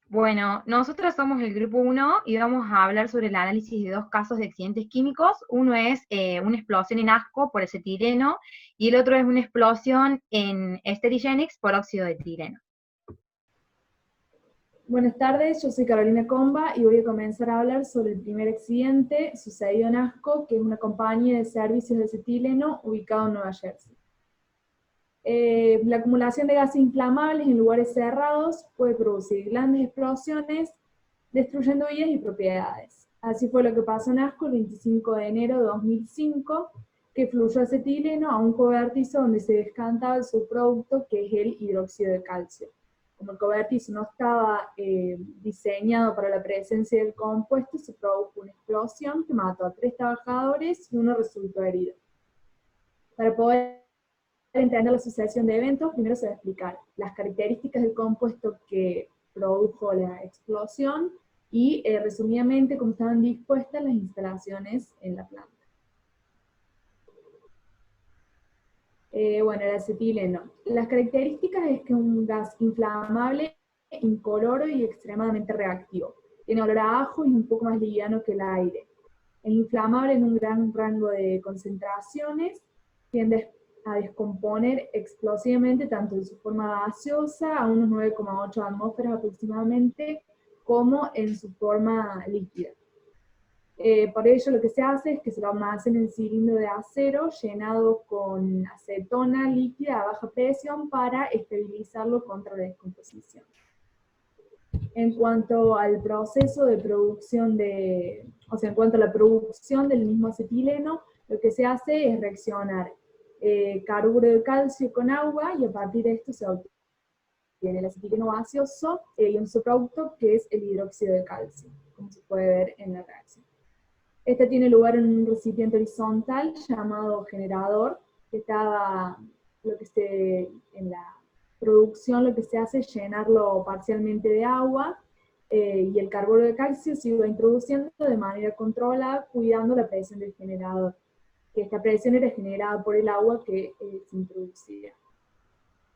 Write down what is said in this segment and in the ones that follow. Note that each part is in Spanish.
Bueno, nosotros somos el grupo uno y vamos a hablar sobre el análisis de dos casos de accidentes químicos. Uno es una explosión en asco por acetileno y el otro es una explosión en Sterigenics por óxido de etileno. Buenas tardes, yo soy Carolina Comba y voy a comenzar a hablar sobre el primer accidente sucedido en ASCO, que es una compañía de servicios de acetileno ubicada en Nueva Jersey. La acumulación de gases inflamables en lugares cerrados puede producir grandes explosiones, destruyendo vías y propiedades. Así fue lo que pasó en ASCO el 25 de enero de 2005, que fluyó acetileno a un cobertizo donde se descantaba el subproducto, que es el hidróxido de calcio. Como el cobertizo no estaba diseñado para la presencia del compuesto, se produjo una explosión que mató a 3 trabajadores y uno resultó herido. Para poder entender la sucesión de eventos, primero se va a explicar las características del compuesto que produjo la explosión y, resumidamente, cómo estaban dispuestas las instalaciones en la planta. Bueno, el acetileno. Las características es que es un gas inflamable, incoloro y extremadamente reactivo. Tiene olor a ajo y es un poco más liviano que el aire. Es inflamable en un gran rango de concentraciones, tiende a descomponer explosivamente tanto en su forma gaseosa, a unos 9,8 atmósferas aproximadamente, como en su forma líquida. Por ello lo que se hace es que se lo almacena en cilindro de acero llenado con acetona líquida a baja presión para estabilizarlo contra la descomposición. En cuanto al proceso de producción en cuanto a la producción del mismo acetileno, lo que se hace es reaccionar carburo de calcio con agua y a partir de esto se obtiene el acetileno gaseoso y un subproducto que es el hidróxido de calcio, como se puede ver en la reacción. Este tiene lugar en un recipiente horizontal llamado generador, que estaba en la producción lo que se hace es llenarlo parcialmente de agua y el carburo de calcio se iba introduciendo de manera controlada, cuidando la presión del generador, que esta presión era generada por el agua que se introducía.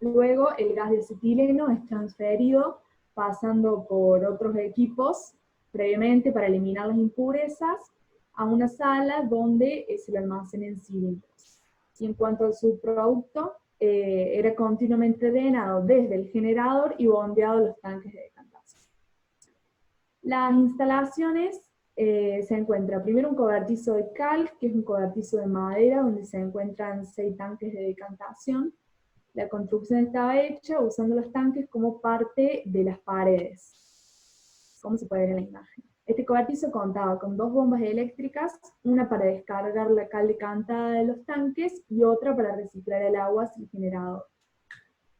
Luego el gas de acetileno es transferido pasando por otros equipos previamente para eliminar las impurezas a una sala donde se lo almacena en cilindros. Y en cuanto al subproducto, era continuamente drenado desde el generador y bombeado a los tanques de decantación. Las instalaciones se encuentra primero un cobertizo de cal, que es un cobertizo de madera donde se encuentran 6 tanques de decantación. La construcción estaba hecha usando los tanques como parte de las paredes, como se puede ver en la imagen. Este cobertizo contaba con 2 bombas eléctricas, una para descargar la cal decantada de los tanques y otra para reciclar el agua hacia el generador.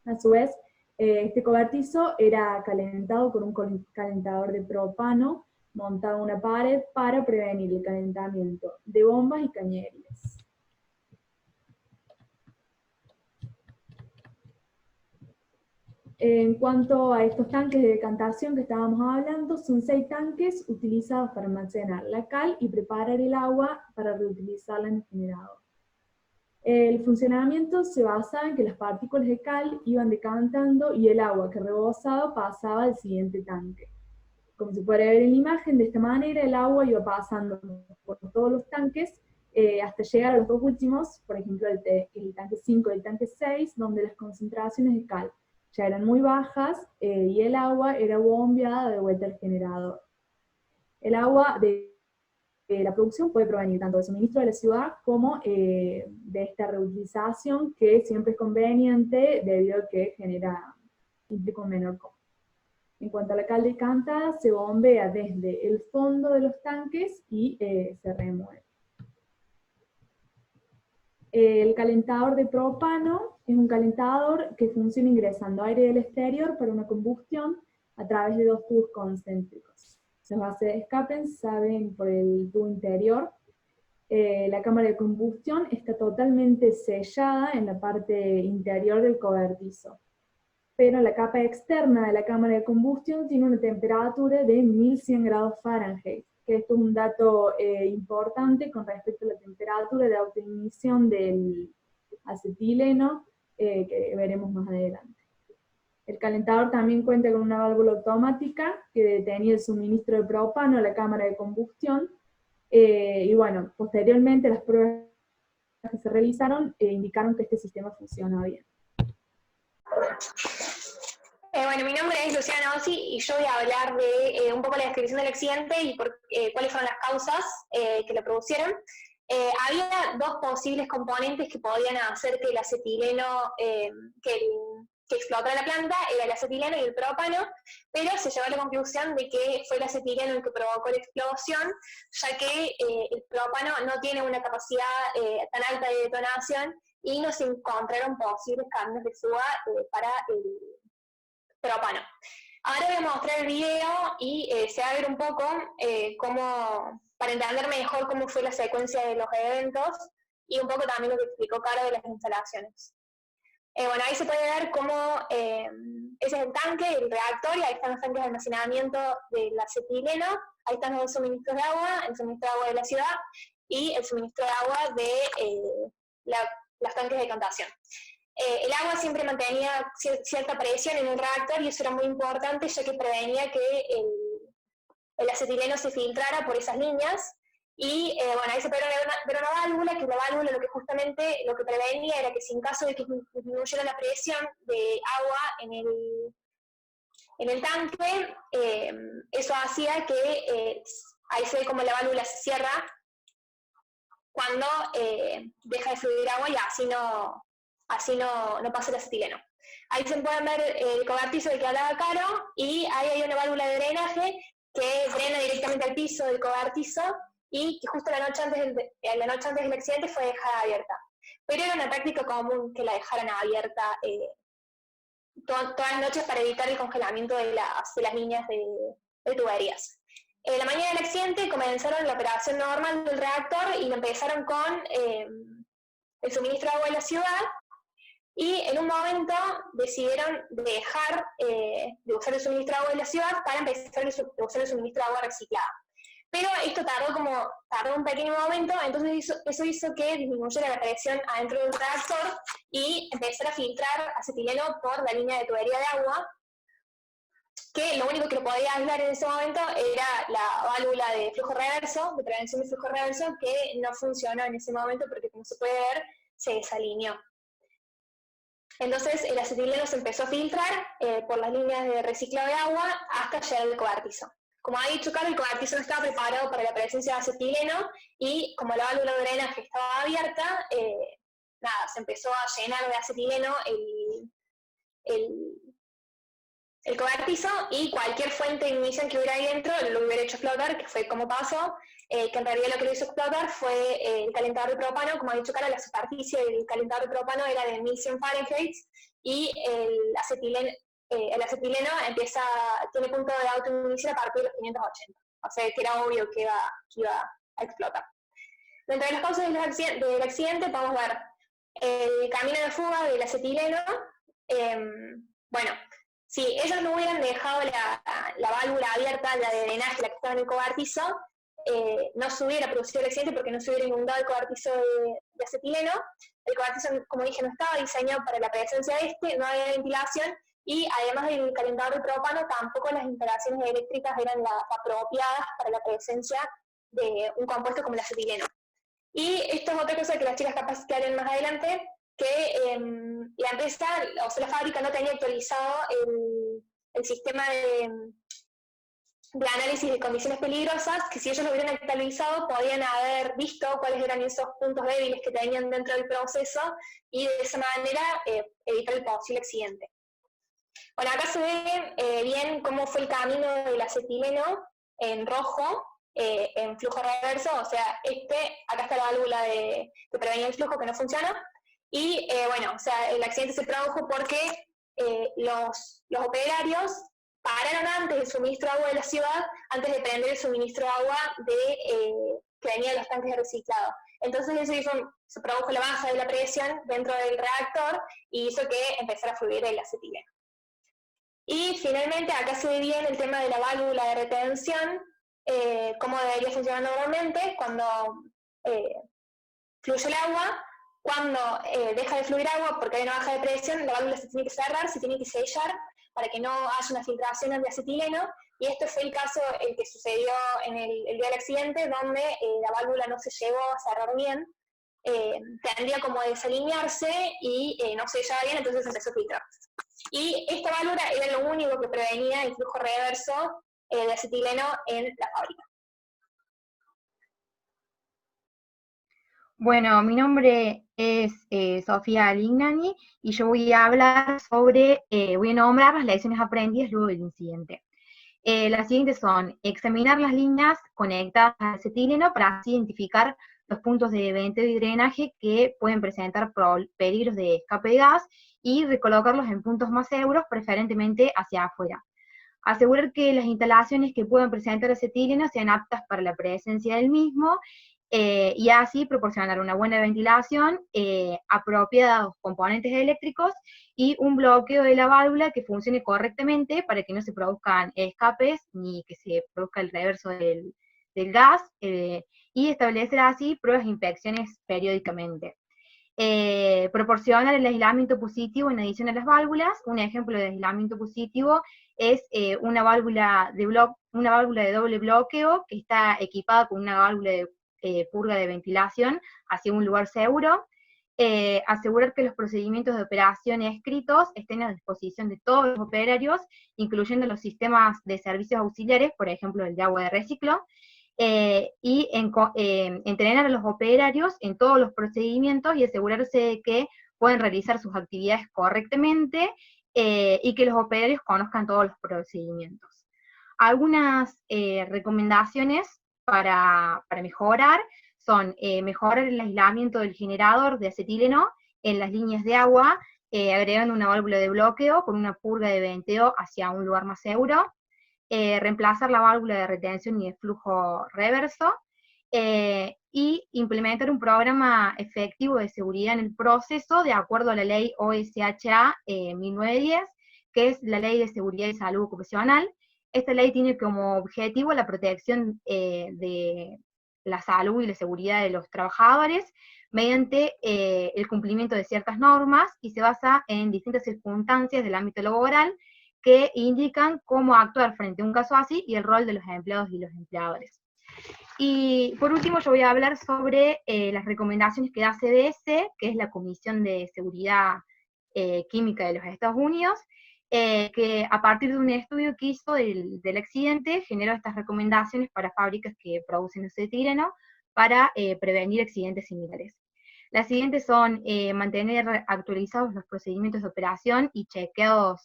A su vez, este cobertizo era calentado con un calentador de propano montado en una pared para prevenir el calentamiento de bombas y cañerías. En cuanto a estos tanques de decantación que estábamos hablando, son 6 tanques utilizados para almacenar la cal y preparar el agua para reutilizarla en el generador. El funcionamiento se basaba en que las partículas de cal iban decantando y el agua que rebosaba pasaba al siguiente tanque. Como se puede ver en la imagen, de esta manera el agua iba pasando por todos los tanques hasta llegar a los 2 últimos, por ejemplo el tanque 5 y el tanque 6, donde las concentraciones de cal ya eran muy bajas y el agua era bombeada de vuelta al generador. El agua de la producción puede provenir tanto del suministro de la ciudad como de esta reutilización, que siempre es conveniente debido a que implica un menor costo. En cuanto a la cal decantada, se bombea desde el fondo de los tanques y se remueve. El calentador de propano es un calentador que funciona ingresando aire del exterior para una combustión a través de 2 tubos concéntricos. Los gases de escape salen por el tubo interior. La cámara de combustión está totalmente sellada en la parte interior del cobertizo, pero la capa externa de la cámara de combustión tiene una temperatura de 1100 grados Fahrenheit, que esto es un dato importante con respecto a la temperatura de autoignición del acetileno, que veremos más adelante. El calentador también cuenta con una válvula automática que detenía el suministro de propano a la cámara de combustión. Y bueno, posteriormente las pruebas que se realizaron indicaron que este sistema funcionaba bien. Bueno, mi nombre es Luciana Ossi y yo voy a hablar de un poco la descripción del accidente y cuáles fueron las causas que lo produjeron. Había dos posibles componentes que podían hacer que el acetileno, que explotara la planta, era el acetileno y el propano, pero se llegó a la conclusión de que fue el acetileno el que provocó la explosión, ya que el propano no tiene una capacidad tan alta de detonación y no se encontraron posibles caminos de fuga para el propano. Ahora voy a mostrar el video y se va a ver un poco cómo, para entender mejor cómo fue la secuencia de los eventos y un poco también lo que explicó Caro de las instalaciones. Bueno, ahí se puede ver cómo ese es el tanque, el reactor, y ahí están los tanques de almacenamiento del acetileno, ahí están los suministros de agua, el suministro de agua de la ciudad y el suministro de agua de los tanques de decantación. El agua siempre mantenía cierta presión en el reactor y eso era muy importante ya que prevenía que el acetileno se filtrara por esas líneas. Y bueno, ahí se puede ver una válvula, que la válvula lo que justamente lo que prevenía era que si en caso de que disminuyera la presión de agua en el tanque, eso hacía que ahí se ve como la válvula se cierra cuando deja de fluir agua y así no pasa el acetileno. Ahí se pueden ver el cobertizo del que hablaba Caro y ahí hay una válvula de drenaje que drena directamente al piso del cobertizo y que justo la noche antes del accidente fue dejada abierta. Pero era una práctica común que la dejaran abierta todas las noches para evitar el congelamiento de las líneas de tuberías. La mañana del accidente comenzaron la operación normal del reactor y lo empezaron con el suministro de agua de la ciudad y en un momento decidieron dejar de usar el suministro de agua de la ciudad para empezar a usar el suministro de agua reciclada. Pero esto tardó un pequeño momento, entonces eso hizo que disminuyera la presión adentro del reactor y empezara a filtrar acetileno por la línea de tubería de agua, que lo único que lo podía aislar en ese momento era la válvula de flujo reverso, de prevención de flujo reverso, que no funcionó en ese momento porque, como se puede ver, se desalineó. Entonces el acetileno se empezó a filtrar por las líneas de reciclado de agua hasta llegar al cobertizo. Como ha dicho Carlos, el cobertizo no estaba preparado para la presencia de acetileno y como la válvula de drenaje estaba abierta, se empezó a llenar de acetileno el cobertizo y cualquier fuente de ignición que hubiera ahí dentro lo hubiera hecho explotar, que fue como pasó, que en realidad lo que lo hizo explotar fue el calentador de propano. Como ha dicho Carlos, la superficie del calentador de propano era de 1100 Fahrenheit y el acetileno tiene punto de autoignición a partir de los 580. O sea que era obvio que iba a explotar. Dentro de las causas del accidente podemos ver el camino de fuga del acetileno. Bueno, si ellos no hubieran dejado la válvula abierta, la de drenaje, la que estaba en el cobertizo, no se hubiera producido el accidente porque no se hubiera inundado el cobertizo de acetileno. El cobertizo, como dije, no estaba diseñado para la presencia de no había ventilación, y además del calentador de propano, tampoco las instalaciones eléctricas eran las apropiadas para la presencia de un compuesto como el acetileno. Y esto es otra cosa que las chicas capaz que harán más adelante, que la empresa, o sea, la fábrica no tenía actualizado el sistema de análisis de condiciones peligrosas, que si ellos lo hubieran actualizado podían haber visto cuáles eran esos puntos débiles que tenían dentro del proceso y de esa manera evitar el posible accidente. Bueno, acá se ve bien cómo fue el camino del acetileno en rojo, en flujo reverso, o sea, acá está la válvula de prevenir el flujo que no funciona, y bueno, o sea, el accidente se produjo porque los operarios pararon antes el suministro de agua de la ciudad, antes de prender el suministro de agua que venía de los tanques de reciclado. Entonces eso se produjo la baja de la presión dentro del reactor y hizo que empezara a fluir el acetileno. Y finalmente acá se ve bien el tema de la válvula de retención, cómo debería funcionar normalmente cuando fluye el agua. Cuando deja de fluir agua porque hay una baja de presión, la válvula se tiene que cerrar, se tiene que sellar para que no haya una filtración de acetileno, y esto fue el caso el que sucedió en el día del accidente, donde la válvula no se llegó a cerrar bien, tendría como a desalinearse y no se sellaba bien, entonces empezó a filtrar. Y esta válvula era lo único que prevenía el flujo reverso de acetileno en la fábrica. Bueno, mi nombre es Sofía Lignani y yo voy a hablar sobre, voy a nombrar las lecciones aprendidas luego del incidente. Las siguientes son: examinar las líneas conectadas al acetileno para así identificar los puntos de venteo y drenaje que pueden presentar peligros de escape de gas y recolocarlos en puntos más seguros, preferentemente hacia afuera. Asegurar que las instalaciones que puedan presentar acetileno sean aptas para la presencia del mismo, y así proporcionar una buena ventilación, apropiados componentes eléctricos y un bloqueo de la válvula que funcione correctamente para que no se produzcan escapes ni que se produzca el reverso del gas, y establecer así pruebas e inspecciones periódicamente. Proporcionar el aislamiento positivo en adición a las válvulas. Un ejemplo de aislamiento positivo es una válvula de doble bloqueo que está equipada con una válvula de purga de ventilación hacia un lugar seguro. Asegurar que los procedimientos de operación escritos estén a disposición de todos los operarios, incluyendo los sistemas de servicios auxiliares, por ejemplo el de agua de reciclo, y entrenar a los operarios en todos los procedimientos y asegurarse de que pueden realizar sus actividades correctamente, y que los operarios conozcan todos los procedimientos. Algunas recomendaciones para mejorar son mejorar el aislamiento del generador de acetileno en las líneas de agua, agregando una válvula de bloqueo con una purga de venteo hacia un lugar más seguro, reemplazar la válvula de retención y de flujo reverso, y implementar un programa efectivo de seguridad en el proceso de acuerdo a la ley OSHA 1910, que es la Ley de Seguridad y Salud Ocupacional. Esta ley tiene como objetivo la protección de la salud y la seguridad de los trabajadores mediante el cumplimiento de ciertas normas, y se basa en distintas circunstancias del ámbito laboral que indican cómo actuar frente a un caso así y el rol de los empleados y los empleadores. Y por último yo voy a hablar sobre las recomendaciones que da CDS, que es la Comisión de Seguridad Química de los Estados Unidos, que a partir de un estudio que hizo del accidente generó estas recomendaciones para fábricas que producen acetileno para prevenir accidentes similares. Las siguientes son mantener actualizados los procedimientos de operación y chequeado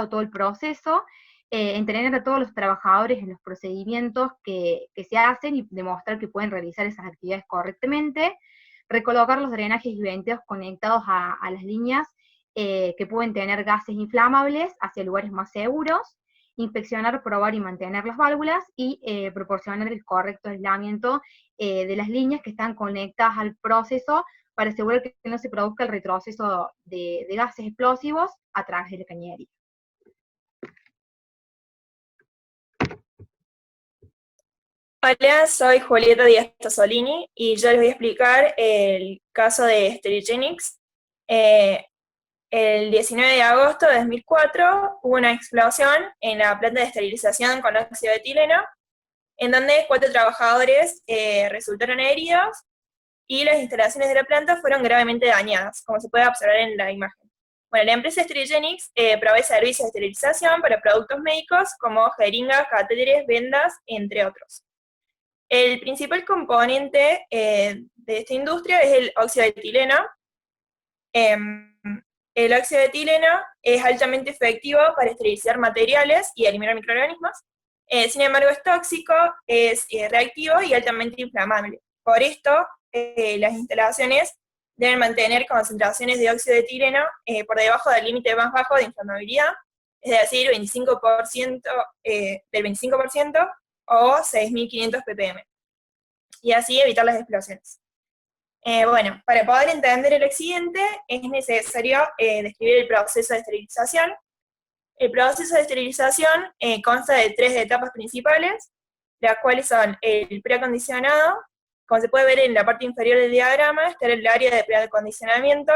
todo el proceso, entrenar a todos los trabajadores en los procedimientos que se hacen y demostrar que pueden realizar esas actividades correctamente, recolocar los drenajes y venteos conectados a las líneas que pueden tener gases inflamables hacia lugares más seguros, inspeccionar, probar y mantener las válvulas, y proporcionar el correcto aislamiento de las líneas que están conectadas al proceso para asegurar que no se produzca el retroceso de gases explosivos a través de la cañería. Hola, soy Julieta Díaz Tasolini y yo les voy a explicar el caso de Sterigenics. El 19 de agosto de 2004 hubo una explosión en la planta de esterilización con óxido de etileno, en donde 4 trabajadores resultaron heridos y las instalaciones de la planta fueron gravemente dañadas, como se puede observar en la imagen. Bueno, la empresa Sterigenics provee servicios de esterilización para productos médicos como jeringas, catéteres, vendas, entre otros. El principal componente de esta industria es el óxido de etileno. El óxido de etileno es altamente efectivo para esterilizar materiales y eliminar microorganismos. Sin embargo, es tóxico, es reactivo y altamente inflamable. Por esto, las instalaciones deben mantener concentraciones de óxido de etileno por debajo del límite más bajo de inflamabilidad, es decir, 25%, del 25% o 6.500 ppm, y así evitar las explosiones. Bueno, para poder entender el accidente es necesario describir el proceso de esterilización. El proceso de esterilización consta de 3 etapas principales, las cuales son el preacondicionado. Como se puede ver en la parte inferior del diagrama, está el área de preacondicionamiento,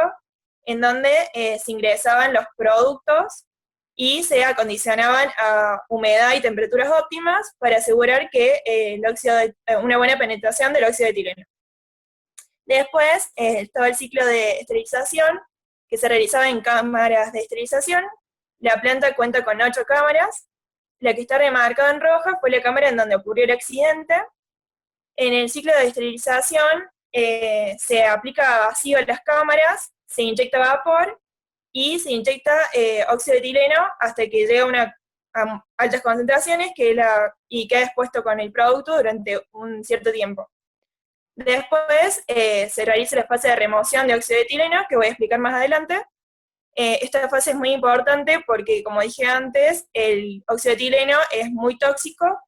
en donde se ingresaban los productos y se acondicionaban a humedad y temperaturas óptimas para asegurar que una buena penetración del óxido de etileno. Después estaba el ciclo de esterilización, que se realizaba en cámaras de esterilización. La planta cuenta con 8 cámaras. La que está remarcada en roja fue la cámara en donde ocurrió el accidente. En el ciclo de esterilización se aplica vacío a las cámaras, se inyecta vapor y se inyecta óxido de etileno hasta que llega a altas concentraciones y queda expuesto con el producto durante un cierto tiempo. Después se realiza la fase de remoción de óxido de etileno, que voy a explicar más adelante. Esta fase es muy importante porque, como dije antes, el óxido de etileno es muy tóxico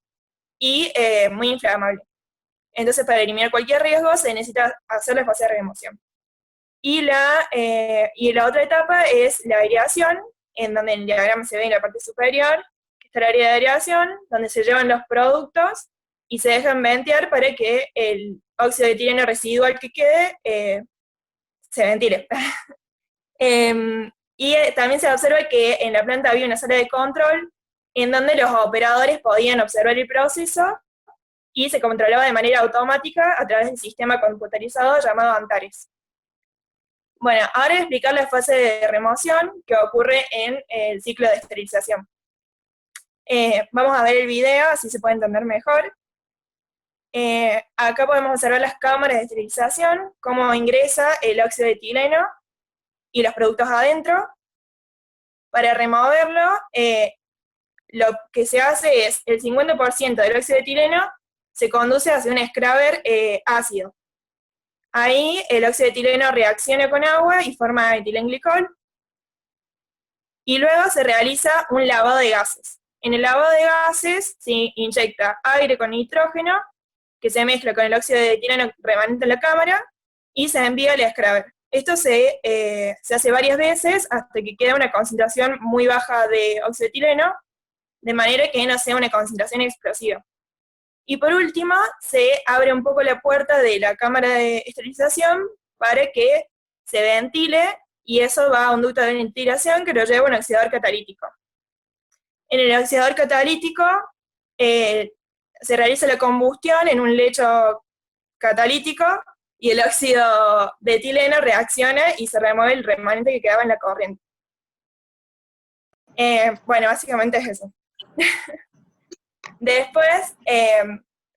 y muy inflamable. Entonces, para eliminar cualquier riesgo, se necesita hacer la fase de remoción. Y la otra etapa es la aireación, en donde en el diagrama se ve en la parte superior, que está el área de aireación, donde se llevan los productos y se dejan ventear para que el óxido de etileno residual que quede se ventile. También se observa que en la planta había una sala de control en donde los operadores podían observar el proceso y se controlaba de manera automática a través del sistema computarizado llamado Antares. Bueno, ahora voy a explicar la fase de remoción que ocurre en el ciclo de esterilización. Vamos a ver el video, así se puede entender mejor. Acá podemos observar las cámaras de esterilización, cómo ingresa el óxido de etileno y los productos adentro. Para removerlo, lo que se hace es, el 50% del óxido de etileno se conduce hacia un scrubber ácido. Ahí el óxido de etileno reacciona con agua y forma etilenglicol, y luego se realiza un lavado de gases. En el lavado de gases se inyecta aire con nitrógeno, que se mezcla con el óxido de etileno remanente en la cámara, y se envía al scrubber. Esto se hace varias veces hasta que queda una concentración muy baja de óxido de etileno, de manera que no sea una concentración explosiva. Y por último, se abre un poco la puerta de la cámara de esterilización para que se ventile, y eso va a un ducto de ventilación que lo lleva a un oxidador catalítico. En el oxidador catalítico se realiza la combustión en un lecho catalítico, y el óxido de etileno reacciona y se remueve el remanente que quedaba en la corriente. Bueno, básicamente es eso. Después,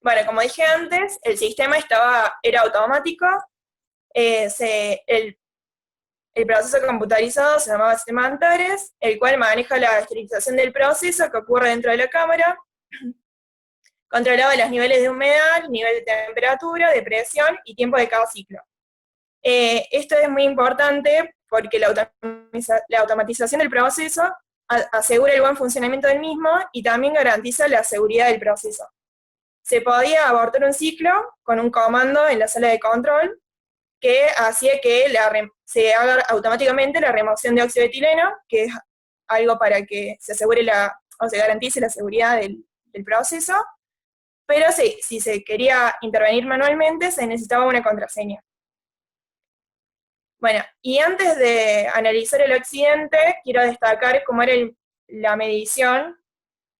bueno, como dije antes, el sistema era automático. El proceso computarizado se llamaba sistema Antares, el cual maneja la esterilización del proceso que ocurre dentro de la cámara, controlaba los niveles de humedad, nivel de temperatura, de presión y tiempo de cada ciclo. Esto es muy importante porque la automatización del proceso asegura el buen funcionamiento del mismo y también garantiza la seguridad del proceso. Se podía abortar un ciclo con un comando en la sala de control que hacía que se haga automáticamente la remoción de óxido de etileno, que es algo para que se asegure o se garantice la seguridad del proceso, pero si se quería intervenir manualmente se necesitaba una contraseña. Bueno, y antes de analizar el accidente, quiero destacar cómo era la medición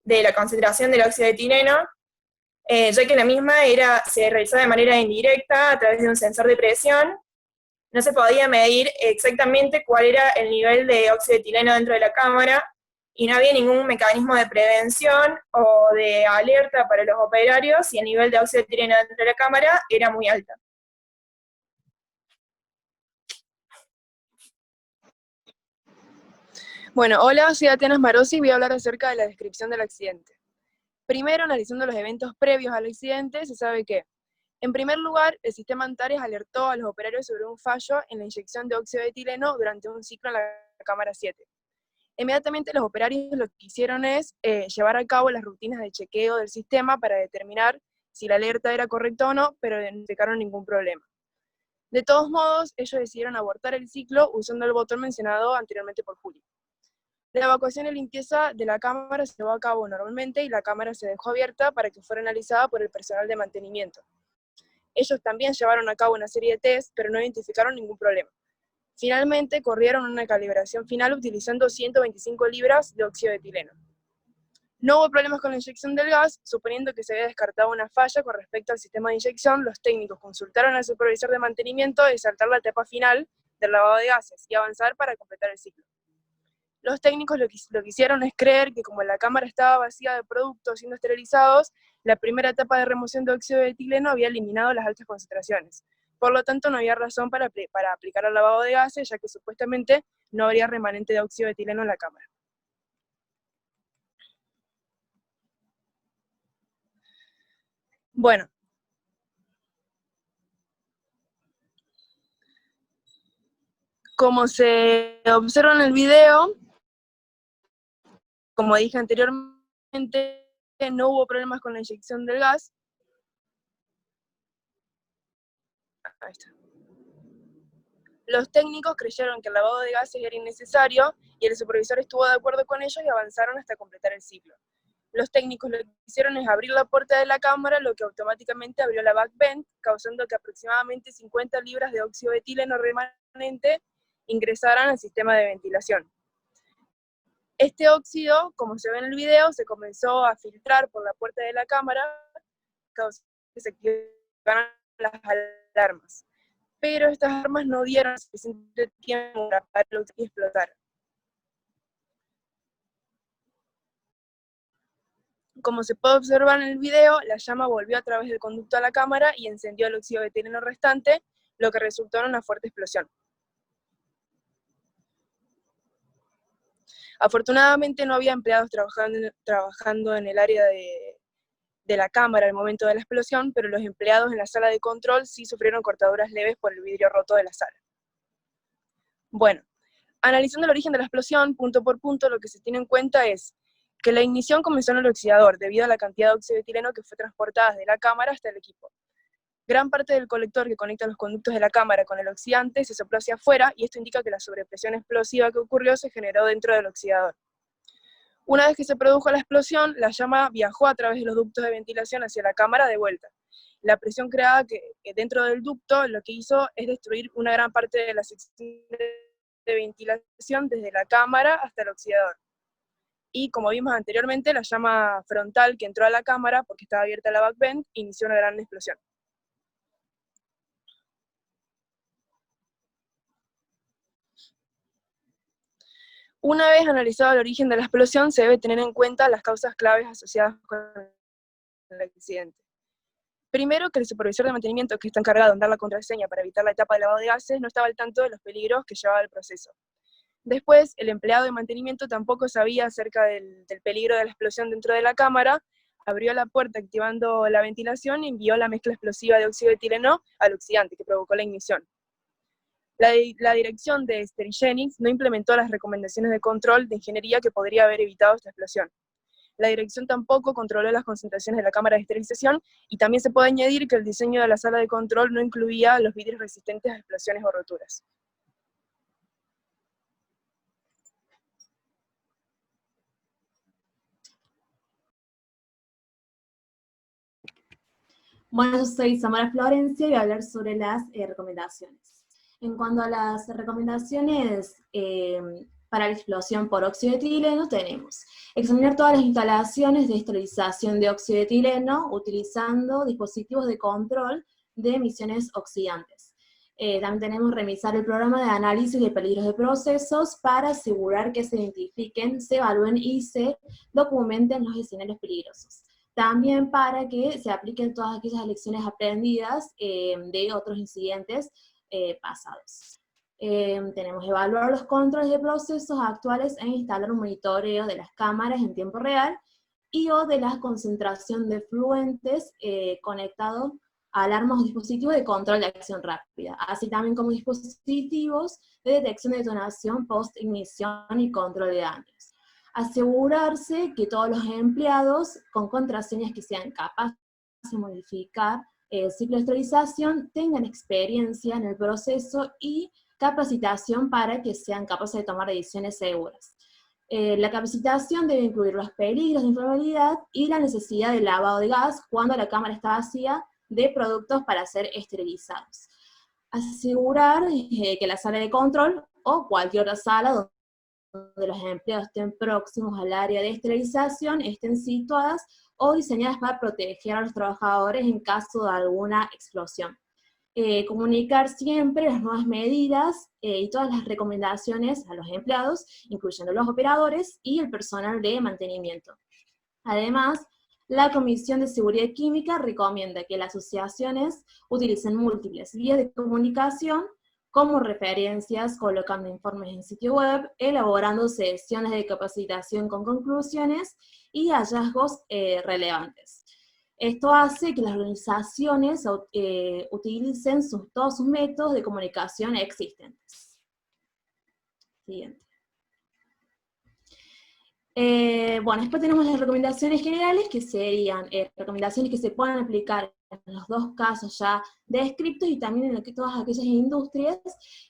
de la concentración del óxido de etileno, ya que la misma se realizaba de manera indirecta a través de un sensor de presión. No se podía medir exactamente cuál era el nivel de óxido de etileno dentro de la cámara, y no había ningún mecanismo de prevención o de alerta para los operarios si el nivel de óxido de etileno dentro de la cámara era muy alto. Bueno, hola, soy Atenas Marosi y voy a hablar acerca de la descripción del accidente. Primero, analizando los eventos previos al accidente, se sabe que, en primer lugar, el sistema Antares alertó a los operarios sobre un fallo en la inyección de óxido de etileno durante un ciclo en la cámara 7. Inmediatamente los operarios lo que hicieron es llevar a cabo las rutinas de chequeo del sistema para determinar si la alerta era correcta o no, pero no detectaron ningún problema. De todos modos, ellos decidieron abortar el ciclo usando el botón mencionado anteriormente por Juli. La evacuación y limpieza de la cámara se llevó a cabo normalmente y la cámara se dejó abierta para que fuera analizada por el personal de mantenimiento. Ellos también llevaron a cabo una serie de tests, pero no identificaron ningún problema. Finalmente, corrieron una calibración final utilizando 125 libras de óxido de etileno. No hubo problemas con la inyección del gas. Suponiendo que se había descartado una falla con respecto al sistema de inyección, los técnicos consultaron al supervisor de mantenimiento de saltar la etapa final del lavado de gases y avanzar para completar el ciclo. Los técnicos lo que hicieron es creer que como la cámara estaba vacía de productos siendo esterilizados, la primera etapa de remoción de óxido de etileno había eliminado las altas concentraciones. Por lo tanto, no había razón para aplicar el lavado de gases, ya que supuestamente no habría remanente de óxido de etileno en la cámara. Bueno, como se observa en el video, como dije anteriormente, no hubo problemas con la inyección del gas. Ahí está. Los técnicos creyeron que el lavado de gases era innecesario y el supervisor estuvo de acuerdo con ellos y avanzaron hasta completar el ciclo. Los técnicos lo que hicieron es abrir la puerta de la cámara, lo que automáticamente abrió la back vent, causando que aproximadamente 50 libras de óxido de etileno remanente ingresaran al sistema de ventilación. Este óxido, como se ve en el video, se comenzó a filtrar por la puerta de la cámara, causando que se activaran las alarmas. Pero estas armas no dieron suficiente tiempo para que explotar. Como se puede observar en el video, la llama volvió a través del conducto a la cámara y encendió el óxido de etileno restante, lo que resultó en una fuerte explosión. Afortunadamente no había empleados trabajando en el área de la cámara al momento de la explosión, pero los empleados en la sala de control sí sufrieron cortaduras leves por el vidrio roto de la sala. Bueno, analizando el origen de la explosión, punto por punto, lo que se tiene en cuenta es que la ignición comenzó en el oxidador, debido a la cantidad de óxido de etileno que fue transportada desde la cámara hasta el equipo. Gran parte del colector que conecta los conductos de la cámara con el oxidante se sopló hacia afuera, y esto indica que la sobrepresión explosiva que ocurrió se generó dentro del oxidador. Una vez que se produjo la explosión, la llama viajó a través de los ductos de ventilación hacia la cámara de vuelta. La presión creada dentro del ducto lo que hizo es destruir una gran parte de la sección de ventilación desde la cámara hasta el oxidador. Y como vimos anteriormente, la llama frontal que entró a la cámara, porque estaba abierta la back vent, inició una gran explosión. Una vez analizado el origen de la explosión, se debe tener en cuenta las causas claves asociadas con el accidente. Primero, que el supervisor de mantenimiento, que está encargado de dar la contraseña para evitar la etapa de lavado de gases, no estaba al tanto de los peligros que llevaba el proceso. Después, el empleado de mantenimiento tampoco sabía acerca del peligro de la explosión dentro de la cámara, abrió la puerta activando la ventilación y envió la mezcla explosiva de óxido de etileno al oxidante, que provocó la ignición. La dirección de Sterigenics no implementó las recomendaciones de control de ingeniería que podría haber evitado esta explosión. La dirección tampoco controló las concentraciones de la cámara de esterilización, y también se puede añadir que el diseño de la sala de control no incluía los vidrios resistentes a explosiones o roturas. Bueno, yo soy Samara Florencia y voy a hablar sobre las recomendaciones. En cuanto a las recomendaciones para la explosión por óxido de etileno, tenemos examinar todas las instalaciones de esterilización de óxido de etileno utilizando dispositivos de control de emisiones oxidantes. También tenemos revisar el programa de análisis de peligros de procesos para asegurar que se identifiquen, se evalúen y se documenten los escenarios peligrosos. También para que se apliquen todas aquellas lecciones aprendidas de otros incidentes pasados. Tenemos evaluar los controles de procesos actuales e instalar un monitoreo de las cámaras en tiempo real y o de la concentración de fluentes conectado a alarmas o dispositivos de control de acción rápida, así también como dispositivos de detección de detonación post-ignición y control de daños. Asegurarse que todos los empleados con contraseñas que sean capaces de modificar el ciclo de esterilización tengan experiencia en el proceso y capacitación para que sean capaces de tomar decisiones seguras. La capacitación debe incluir los peligros de inflamabilidad y la necesidad de lavado de gas cuando la cámara está vacía de productos para ser esterilizados. Asegurar que la sala de control o cualquier otra sala donde los empleados estén próximos al área de esterilización estén situadas o diseñadas para proteger a los trabajadores en caso de alguna explosión. Comunicar siempre las nuevas medidas y todas las recomendaciones a los empleados, incluyendo los operadores y el personal de mantenimiento. Además, la Comisión de Seguridad Química recomienda que las asociaciones utilicen múltiples vías de comunicación, como referencias, colocando informes en sitio web, elaborando sesiones de capacitación con conclusiones y hallazgos relevantes. Esto hace que las organizaciones utilicen todos sus métodos de comunicación existentes. Siguiente. Bueno, después tenemos las recomendaciones generales, que serían recomendaciones que se puedan aplicar en los dos casos ya descritos, y también en todas aquellas industrias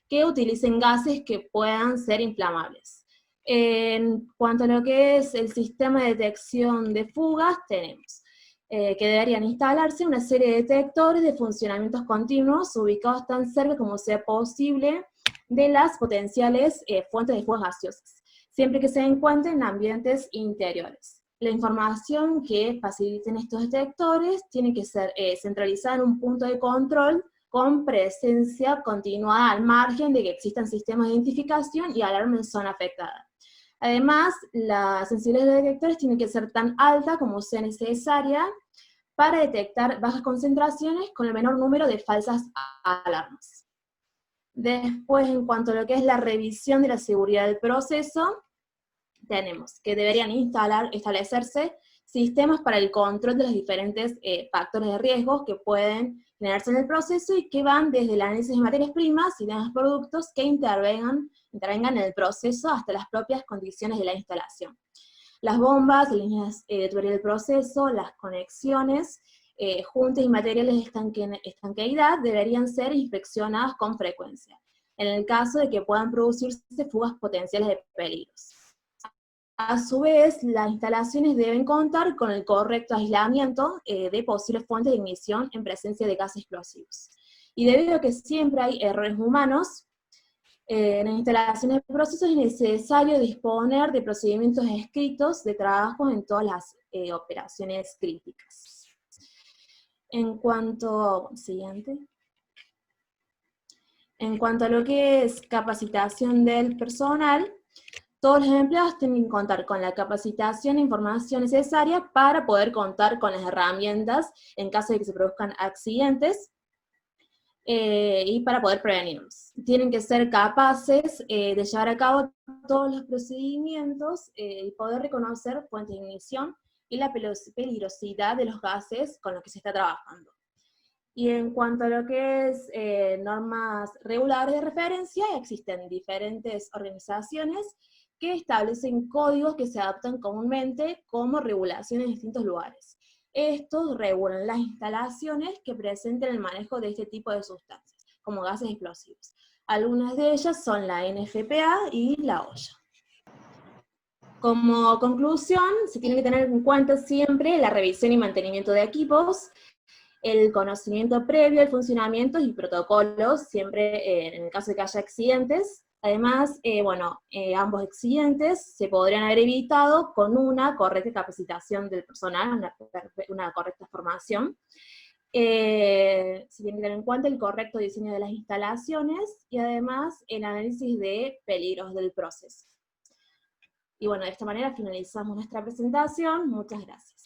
que utilicen gases que puedan ser inflamables. En cuanto a lo que es el sistema de detección de fugas, tenemos que deberían instalarse una serie de detectores de funcionamientos continuos ubicados tan cerca como sea posible de las potenciales fuentes de fugas gaseosas, siempre que se encuentren en ambientes interiores. La información que faciliten estos detectores tiene que ser centralizada en un punto de control con presencia continuada al margen de que existan sistemas de identificación y alarma en zona afectada. Además, la sensibilidad de los detectores tiene que ser tan alta como sea necesaria para detectar bajas concentraciones con el menor número de falsas alarmas. Después, en cuanto a lo que es la revisión de la seguridad del proceso, tenemos que deberían establecerse sistemas para el control de los diferentes factores de riesgo que pueden generarse en el proceso y que van desde el análisis de materias primas y demás productos que intervengan en el proceso hasta las propias condiciones de la instalación. Las bombas, las líneas de tubería del proceso, las conexiones, juntas y materiales de estanqueidad deberían ser inspeccionadas con frecuencia, en el caso de que puedan producirse fugas potenciales de peligros. A su vez, las instalaciones deben contar con el correcto aislamiento de posibles fuentes de ignición en presencia de gases explosivos. Y debido a que siempre hay errores humanos, en las instalaciones de procesos es necesario disponer de procedimientos escritos de trabajo en todas las operaciones críticas. En cuanto a lo que es capacitación del personal, todos los empleados tienen que contar con la capacitación e información necesaria para poder contar con las herramientas en caso de que se produzcan accidentes y para poder prevenirlos. Tienen que ser capaces de llevar a cabo todos los procedimientos y poder reconocer fuentes de ignición y la peligrosidad de los gases con los que se está trabajando. Y en cuanto a lo que es normas regulares de referencia, existen diferentes organizaciones que establecen códigos que se adaptan comúnmente como regulaciones en distintos lugares. Estos regulan las instalaciones que presenten el manejo de este tipo de sustancias, como gases explosivos. Algunas de ellas son la NFPA y la OSHA. Como conclusión, se tiene que tener en cuenta siempre la revisión y mantenimiento de equipos, el conocimiento previo, el funcionamiento y protocolos, siempre en el caso de que haya accidentes. Además, ambos accidentes se podrían haber evitado con una correcta capacitación del personal, una correcta formación. Se tiene que tener en cuenta el correcto diseño de las instalaciones y además el análisis de peligros del proceso. Y bueno, de esta manera finalizamos nuestra presentación. Muchas gracias.